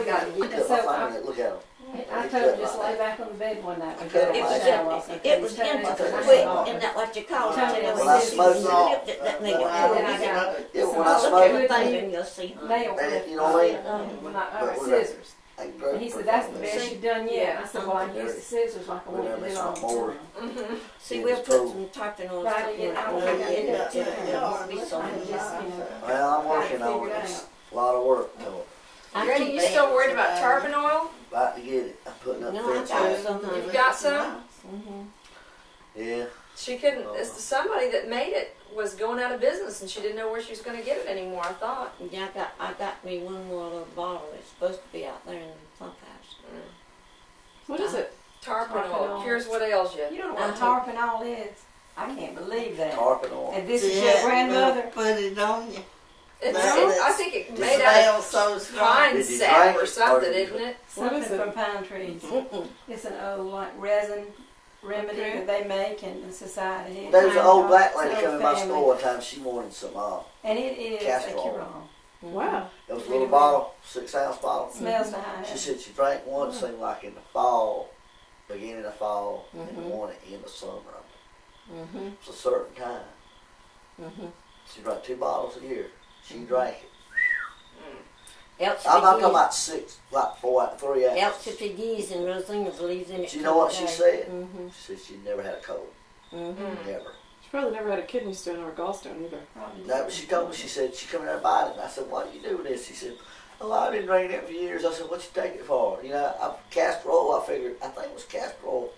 We got to Look get at my finger, look at them. I told him just lay back on the bed one night. It was him to quit, isn't that what you call it? When I smoked That made it. yeah, when I smoked, And you'll see. Nail you know what I mean? scissors. And he said, that's the best you've done yet. I said, well, I used the scissors like I wanted to do all the time. See, we'll put some tarpon on Right, it. I don't think I did that too. Well, I'm working on it. It's a lot of work. Granny, you still worried about tarpon oil? About to get it. I'm putting up No, I fence. got some. You've got some? Yeah. She couldn't, somebody that made it was going out of business and she didn't know where she was going to get it anymore, I thought. Yeah, I got me one more little bottle. It's supposed to be out there in the pump house. What is it? Tarpon oil. Cures what ails you. You don't know what tarpon all is? I can't believe that. Tarpon oil. And this is your grandmother? Put it on you. I think it made out of pine sap or something, isn't it? Something from pine trees. It's an old like resin remedy that they make in the society. There was an old black lady come in my store one time. She wanted some and it is castor a oil. cure-all. Wow. It was a little bottle, 6-ounce bottle. Smells to high. She said she drank one, seemed like in the fall, beginning of fall, and one in the summer. It's a certain time. She drank 2 bottles a year. She drank it. I'm not talking about 6, like 3 ounces. Elpsipides and Rosina believes in it. Do you know what she said? Mm-hmm. She said she never had a cold. Never. She probably never had a kidney stone or a gallstone either. No, but she told me, she said, she come in there and bought it. And I said, why do you do this? She said, oh, I've been drinking it for years. I said, what you take it for? You know, castor oil, I figured, I think it was castor oil.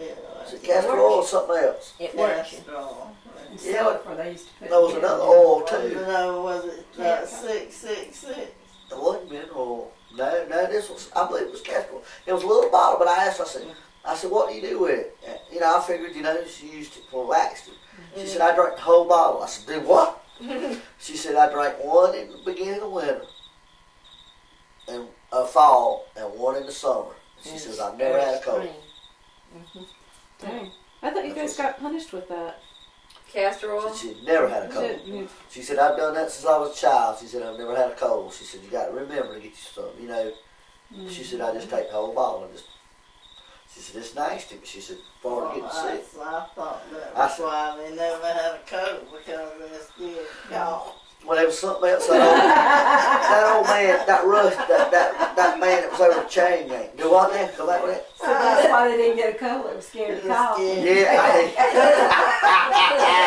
Yeah. I said, castor oil or something else? It works. Yeah, they used to put there was another oil too. No, was it 666? It wasn't mineral oil. No, this was, I believe it was castor oil. It was a little bottle, but I asked her, I said, what do you do with it? You know, I figured, you know, she used it for laxative. She said, I drank the whole bottle. I said, do what? She said, I drank one in the beginning of winter, and fall, and one in the summer. She says, I've never had a cold. Dang. I thought you guys got punished with that. Castor oil? She said, she'd never had a cold. She said, I've done that since I was a child. She said, I've never had a cold. She said, you got to remember to get you some, you know. She said, I just take the whole bottle and just. She said, it's nasty, but she said, before getting sick. I thought that was why they never had a cold, because they were scared to cough. Well, there was something else. That old man, that Russ, that man that was over the chain gang. Do what now? Go back with it? So that's why they didn't get a cold. They were scared to cough. Yeah.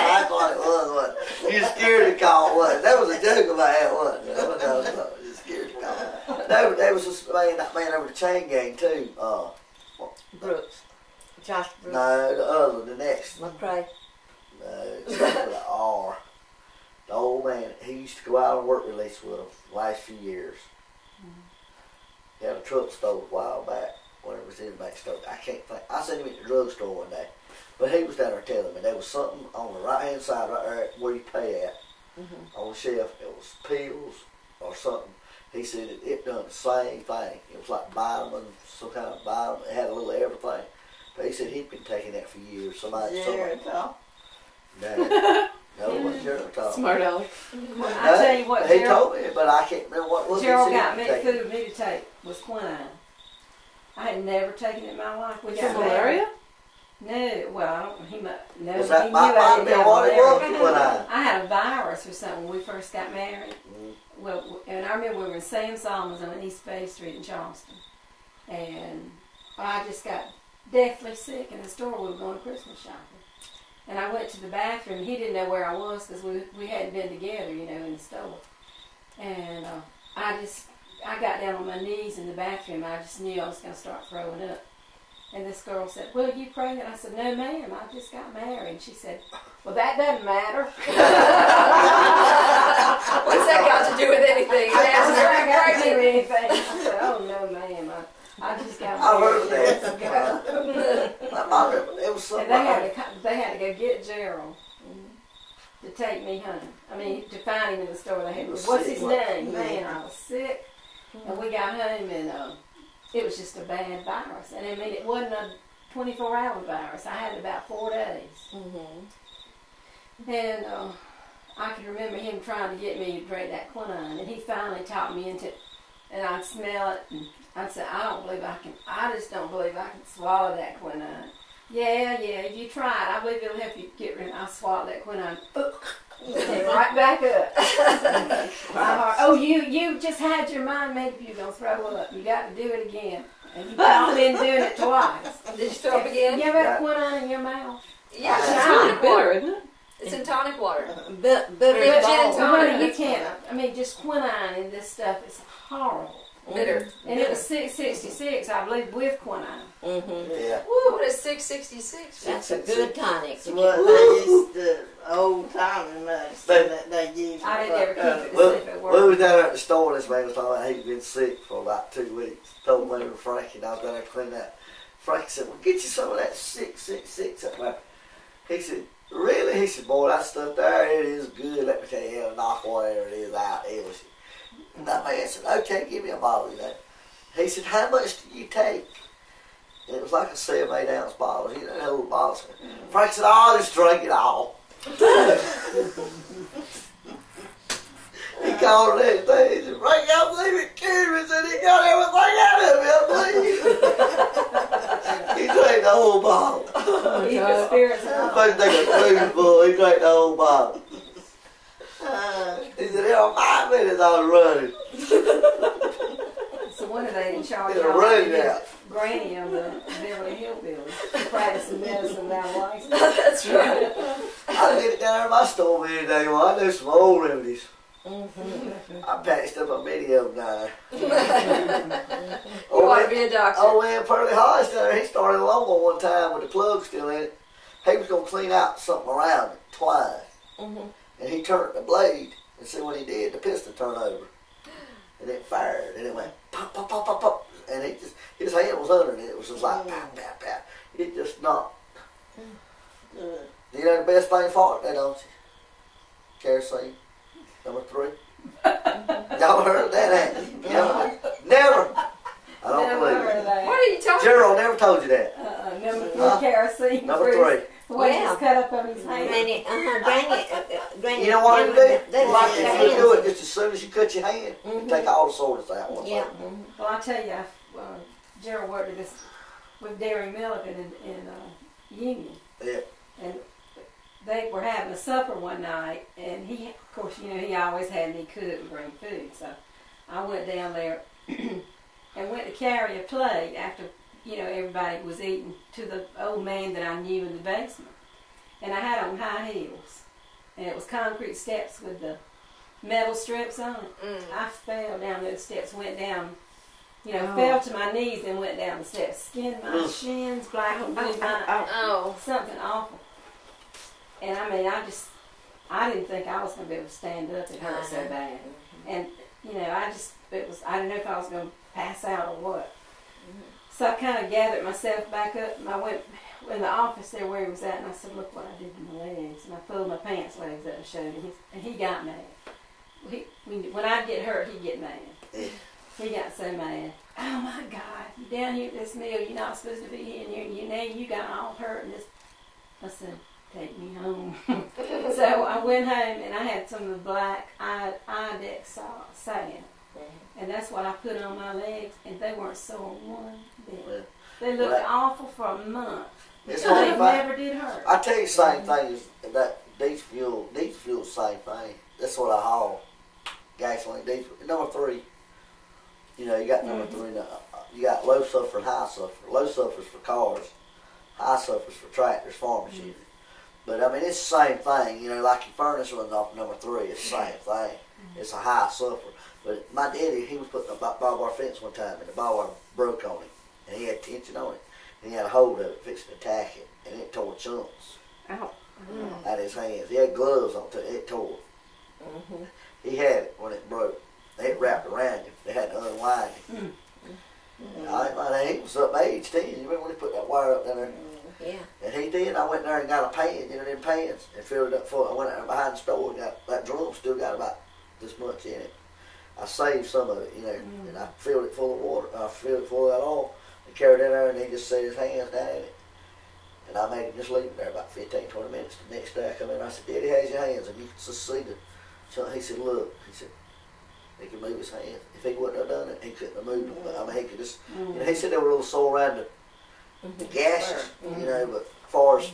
That's what it was, wasn't it? You scared to call, wasn't it? That was a joke about that, wasn't it? You scared to call. No, there was this man, that man over the chain gang, too. Brooks. Josh Brooks. No, the other, the next. McCray. No, it's with an R. The old man, he used to go out on work release with him the last few years. He had a truck stole a while back, whenever it was in the back store. I can't think. I seen him at the drugstore one day. But he was down there telling me there was something on the right-hand side right there where you pay at, on the shelf. It was pills or something. He said it done the same thing. It was like vitamin, some kind of vitamin. It had a little everything. But he said he'd been taking that for years. Somebody. Geritol. No, it wasn't Geritol. Smart Alex. I tell you what, he told me, but I can't remember what it was. Gerald got me food me to take was quinine. I had never taken it in my life. We got malaria? No, well, I don't. He might. No, was that he knew I might didn't be have what it was? malaria. I had a virus or something when we first got married. Well, and I remember we were in Sam Solomon's on East Bay Street in Charleston, and I just got deathly sick in the store. We were going Christmas shopping. And I went to the bathroom. He didn't know where I was because we hadn't been together, you know, in the store. And I got down on my knees in the bathroom. I just knew I was going to start throwing up. And this girl said, well, are you pregnant? I said, no, ma'am, I just got married. And she said, well, that doesn't matter. What's that got to do with anything? I got to do anything. I said, oh, no, ma'am, I just got married. I heard that. It was something. And they had to go get Gerald to take me home. I mean, to find him in the store. They had, what's his name? Man, I was sick. And we got home, and it was just a bad virus. And I mean, it wasn't a 24-hour virus. I had it about 4 days. And I can remember him trying to get me to drink that quinine. And he finally talked me into and I'd smell it, and I'd say, I just don't believe I can swallow that quinine. Yeah, if you try it, I believe it'll help you get rid of it. I swallowed that quinine. And right back up. My heart, oh, you just had your mind made up you're going to throw up. You got to do it again. And you probably been doing it twice. Did you throw up again? You ever had quinine in your mouth? Yeah, it's in It's tonic bitter, water. isn't it? It's in tonic water. Bitter Gin and ball. tonic. Honey, you can't. I mean, just quinine in this stuff is horrible. Bitter. And it was $6.66, I believe, with quinine. Mm-hmm. Yeah. Woo, what is $6.66? That's a good tonic. It's what they used to, old timey medicine that they used. I didn't ever keep it to Well, see if it we worked. was down there at the store, and this man was talking about he'd been sick for about 2 weeks. Told me to Frankie, and I was down there cleaning that. Frankie said, well, get you some of that 666 up there. He said, really? He said, boy, that stuff there, it is good. Let me tell you, it'll knock whatever it is out. It was. And that man said, okay, give me a bottle of that. He said, how much do you take? And it was like a 7-8 ounce bottle. You know, that old bottle. Frank said, oh, just drink it all. He called it that. He said, Frank, I believe it cured me. He said, he got everything out of me, I believe. He drank the whole bottle. He could spirits it If all. I take a spoonful, he drank the whole bottle. He said, it'll 5 minutes I was running. So one of they in charge It'll of run out. Granny on the Beverly Hillbillies, practicing medicine without a license. That's right. I get it down there in my store every day. Well, I do some old remedies. Mm-hmm. I patched up a video down there. You ought to be a doctor. Oh, man, Pearly Hollis down there, he started a lawnmower one time with the plug still in it. He was going to clean out something around it twice. Mm-hmm. And he turned the blade, and see what he did, the piston turned over. And it fired, and it went pop, pop, pop, pop, pop. And he just, his hand was under it, and it was just like pop, pop, pop. It just knocked. Good. You know the best thing for it, they don't you? Kerosene, number 3. Y'all heard of that, ain't you? Never. I don't Never believe heard of it. that. What are you talking Gerald never told you that. Number 3, Huh? kerosene. Number fruit. 3. The way Yeah. it's cut up on his hand. Granny, Granny. You know what to do? They Like wash their if you do hands. it just as soon as you cut your hand, you Mhm. take all the soreness out one Yeah. time. Mm-hmm. Well, I tell you, Gerald worked with Dairy Milligan in Union. Yeah. And they were having a supper one night, and he, of course, you know, he always had me cook and bring food. So I went down there and went to carry a plate after, you know, everybody was eating to the old man that I knew in the basement. And I had on high heels, and it was concrete steps with the metal strips on it. Mm. I fell down those steps, went down, you know, Oh. fell to my knees and went down the steps. Skinned my Ugh. shins, black and blue, Oh. something awful. And I mean, I didn't think I was going to be able to stand up. It hurt so bad. And, you know, I didn't know if I was going to pass out or what. So I kind of gathered myself back up, and I went in the office there where he was at, and I said, look what I did to my legs. And I pulled my pants legs up and showed him, and he got mad. When I'd get hurt, he'd get mad. Yeah. He got so mad. Oh my God, you down here at this mill, you're not supposed to be here, and you got all hurt. And this, I said, take me home. So I went home, and I had some of the black Idex sand. And that's what I put on my legs, and they weren't sore one bit. Well, They looked well, awful for a month. It's They only fine. never did hurt. I tell you the same thing as that diesel fuel. Diesel fuel, same thing. That's what I haul. Gasoline, diesel. Number 3. You know, you got number 3 now. You got low sulfur and high sulfur. Low sulfur's for cars. High sulfur's for tractors, farm machinery. But I mean, it's the same thing. You know, like your furnace runs off number 3. It's the same thing. It's a high sulfur. But my daddy, he was putting a barbed wire fence one time, and the barbed wire broke on him, and he had tension on it, and he had a hold of it, fixing to attack it, and it tore chunks Ow. out of his hands. He had gloves on too. It tore. Mm-hmm. He had it when it broke. They had wrapped around him. They had to unwind him. He was up age 10. You remember when he put that wire up there? Yeah. And he did. I went there and got a pan, you know, them pans, and filled it up full. I went out behind the store and got that drum still got about this much in it. I saved some of it, you know, and I filled it full of water. I filled it full of that oil and carried it in there, and he just set his hands down in it. And I made him just leave it there about 15, 20 minutes. The next day I come in, I said, Daddy, how's your hands? And you could just see the chunk. He said, look, he said, He could move his hands. If he wouldn't have done it, he couldn't have moved them. But I mean, he could just. You know, he said they were a little sore around the gashes. You know, but as far as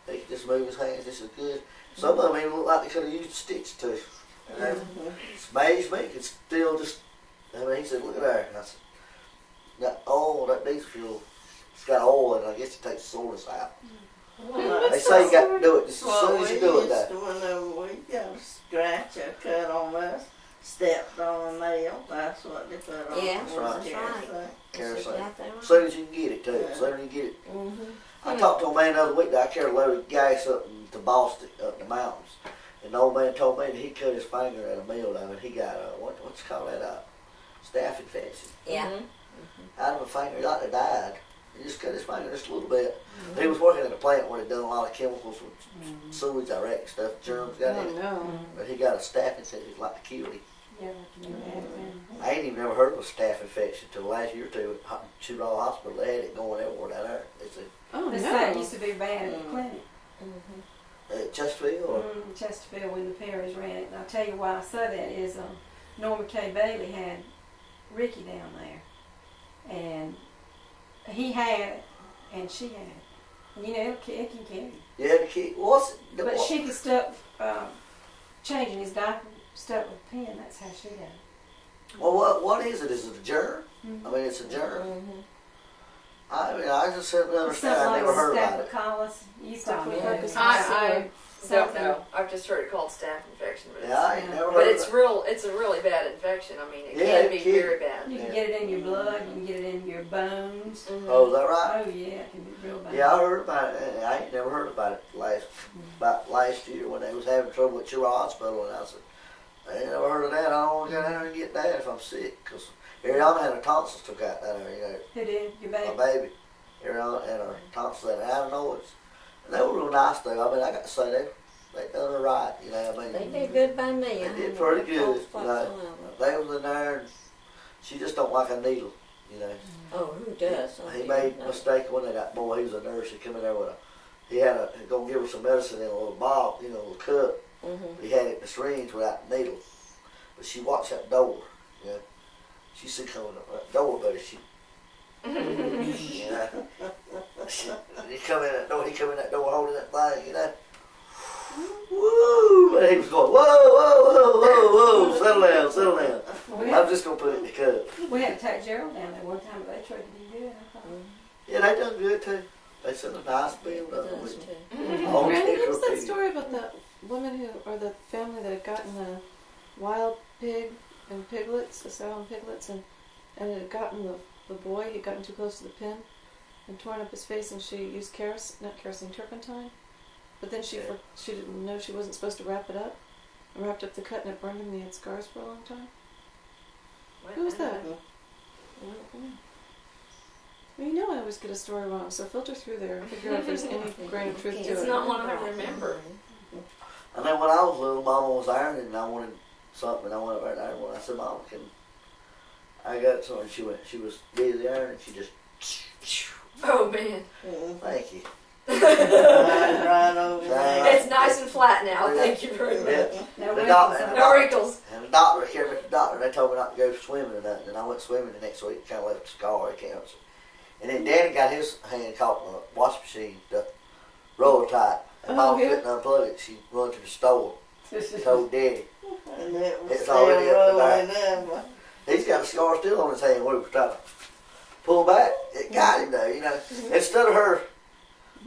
he could just move his hands just as good. Some of them even looked like they could have used a stitch too. And it's amazed me. It's still just. I mean, he said, "Look at there." And I said, "That oil, that diesel fuel, it's got oil, and I guess it takes the soreness out." They say you got to do it just as soon as you do it. That. Whenever we got a scratch or cut on us, stepped on a nail, that's what they put on. Yeah, that's right. Kerosene. Kerosene. As soon as you can get it, too. As soon as you get it. I talked to a man the other week that I carried a load of gas up to Boston, up in the mountains. And the old man told me that he cut his finger at a mill down and he got what's called that, staph infection. Yeah. Out of a finger, he like to died. He just cut his finger just a little bit. But he was working at a plant where they'd done a lot of chemicals with sewage, I reckon, stuff, germs got in it. But he got a staph infection, he'd like to kill him. I ain't even never heard of a staph infection until the last year or two at Chudall Hospital. They had it going everywhere down there. They said, They say it used to be bad at the clinic. At Chesterfield? Or? Chesterfield when the Perrys ran it. And I'll tell you why I say that is Norma K. Bailey had Ricky down there. And he had it, and she had it. You know, it can kill you. Yeah, the kid. What's it? But she could stop changing his diaper, stuck with a pin. That's how she did it. Well, what is it? Is it a germ? I mean, it's a germ. I mean, I just didn't understand. I never heard about it. I don't know. I've just heard it called staph infection. But Yeah, I ain't never heard but of it's it. it's a really bad infection. I mean, it Yeah, can be very bad. You can get it in your blood. You can get it in your bones. Oh, is that right? Oh yeah, it can be real bad. Yeah, I heard about it. I ain't never heard about it about last year when they was having trouble at Churro Hospital, and I said, I ain't never heard of that. I don't want to go down there and get that if I'm sick, because Ariana had her tonsils took out down there, you know. Who did? Your baby? My baby. Ariana had her tonsils out of nowhere. And they were real nice though. I mean, I got to say they done her right, you know. I mean, They did good by me. They did pretty good, you know. They was in there, and she just don't like a needle, you know. Oh, who does? He made a mistake when they got boy. He was a nurse. He come in there with he had gonna give her some medicine in a little bottle, you know, a little cup. He had it in the syringe without the needle. But she watched that door, you know. She said, "Coming up that door, buddy." She, you know. He come in that door. He come in that door holding that thing, you know. Woo! And he was going, whoa, whoa, whoa, whoa, whoa, settle down, settle down. I'm just going to put it in the cup. We had to take Gerald down there one time, but they treated him good, I thought. Yeah, they done good too. They sent a nice bill down with him. Randy, what was that story about the woman or the family that had gotten the wild pig and piglets, the sow and piglets, and it had gotten the boy, he'd gotten too close to the pin and torn up his face, and she used turpentine. But then she didn't know she wasn't supposed to wrap it up, and wrapped up the cut, and it burned him, and he had scars for a long time. Who was that? Well, you know I always get a story wrong, so filter through there and figure out if there's any grain of truth to it. It's not one I remember. And then when I was little, Mama was ironing, and I wanted something, and I went up there and ironed one. I said, "Mama, I got something?" She was busy ironing, she just, Oh man. thank you. Right over there. It's nice and flat now. Thank you very much. No wrinkles. And the doctor came to the doctor, and they told me not to go swimming or nothing. And I went swimming the next week, kind of left a scar, it counts. And then Daddy got his hand caught in the washing machine, the roller tight. And Mama couldn't unplug it. She run to the store, told Daddy. And it was It's still already up rolling there. in. He's got a scar still on his hand. We were trying to pull back. It got him though, you know. Instead of her,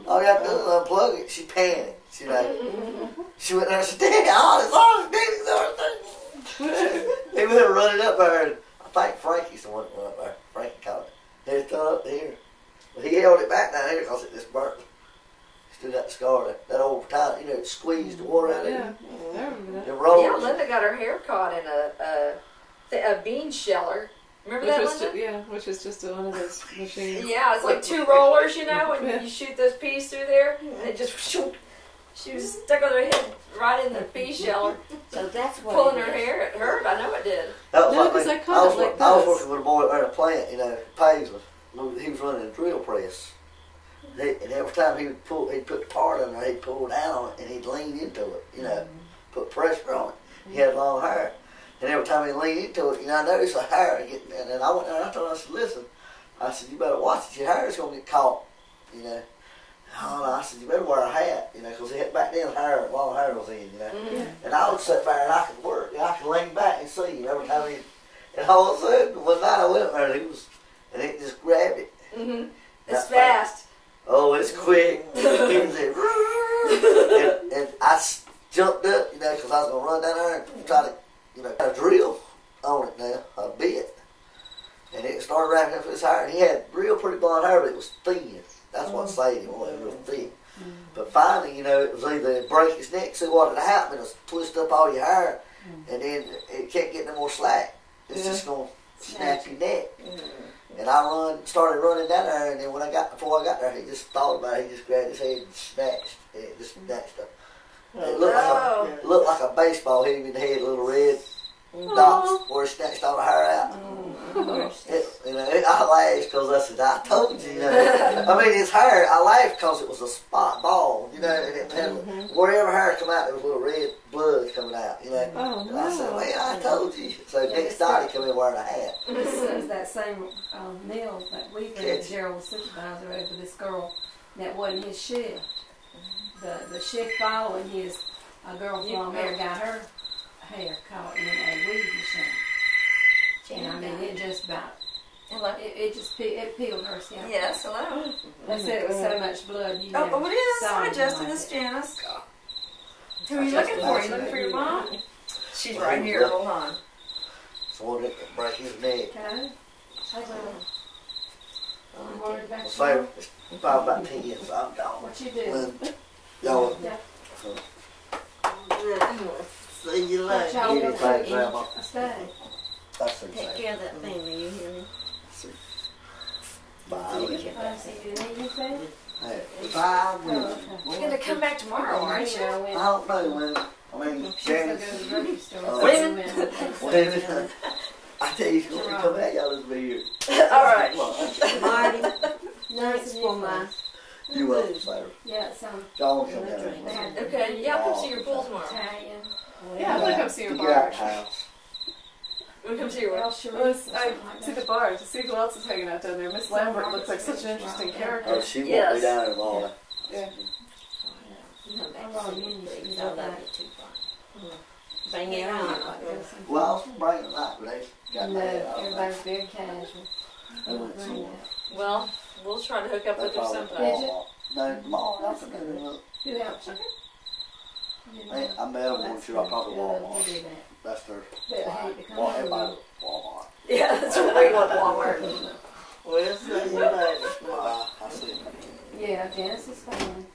all you have to do is unplug it. She panicked, you know. She went there and said, "Daddy, He went running up there, and I think Frankie's the one that went up there. Frankie caught it. He was up here. But he held it back down here because it just burnt. Still got the scar, that old time, you know, it squeezed the water out of it. Yeah, I remember that. It rolled. Yeah, Linda got her hair caught in a bean sheller. Remember that, Linda? Which is just one of those machines. Yeah, it's like two rollers, you know, and you shoot those peas through there, and it just shoot. She was stuck with her head right in the pea sheller, So that's what pulling it her is. hair. It hurt. I know it did. That was No, like 'cause me. I caught it like I was this. working with a boy at a plant, you know, Paisley. He was running a drill press. And every time he'd put the part in there, he'd pull down on it, and he'd lean into it, you know, put pressure on it. He had long hair. And every time he leaned into it, I noticed the hair getting, and then I went there and I told him, I said, listen, I said, you better watch it, your hair's going to get caught, Oh, no, I said, you better wear a hat, because back then long hair was in, Mm-hmm. And I would sit there and I could work, I could lean back and see him every time and all of a sudden, one night I went there and it just grabbed it. Mm-hmm. It's fast. Oh, it's quick. and I jumped up, because I was going to run down there and try to, drill on it now, a bit. And it started wrapping up his hair, and he had real pretty blonde hair, but it was thin. That's what saved him, it was real thick. But finally, it was either break his neck, see what had happened, was twist up all your hair, and then it can't get no more slack. It's just going to snap your neck. And I started running down there, and then before I got there, he just thought about it. He just grabbed his head and snatched it. Just snatched it. It looked like a baseball hit him in the head, little red dots where he snatched all the hair out. I laughed because I said, I told you, I mean, his hair, I laughed because it was a spot ball, and it had, wherever hair come out, there was little red blood coming out, Oh, And no. I said, well, I told you. So next night he come in wearing a hat. This is that same meal that we had. Gerald was supervisor over this girl that wasn't his shift. The shift following his, a girl from there got her hair caught in a weed machine. And I mean, it just about, Hello. it peeled her scalp. Yes, hello. They said it was so much blood. You never Oh, it is. saw Hi, anything Justin. like This is it. Janice. Who are you looking for? You looking for your mom? She's right here. Hold on. So that could break his neck. Okay. Hey, well, back to So it's probably about 10 years, so I'm gone. what you do? Y'all, Yeah. See you later. Y'all Anything, go to Grandma. a stay. that's the Take same. care of that family, you hear me? Bye. So you need anything? Hey, bye. Oh, okay. You're going to come back tomorrow, aren't you? I don't know when. I mean, She's gonna Janice. go to the grocery store. Women. I tell you, if you want to come back, y'all just be here. All right. Marty, thanks for my You welcome, Sarah. Yeah, some Y'all want to come down they there? had Okay, y'all come see your pool tomorrow. Italian. Yeah, I'd like to come see your To your bar. house. We'll come see your Well, well. sure. I to the bar to see who else is hanging out down there. Miss Lambert looks like such an interesting character. Oh, she won't Yes. be down there tomorrow. Yeah. Come back to see me, please. I love you too, Bonnie. Bring it on. Well, I was going to bring it tonight, but they got No, mad. I was everybody's very casual. I went to see one. Well, we'll try to hook up with her That's all. sometime. Did you? No, tomorrow, y'all can do it. Who helped you? I met them once, I probably Walmart. Do that. That's their But I hate to come Well, over. everybody Walmart. Yeah, that's what we want, Walmart. We'll see you later. I see. Yeah, Janice is fine.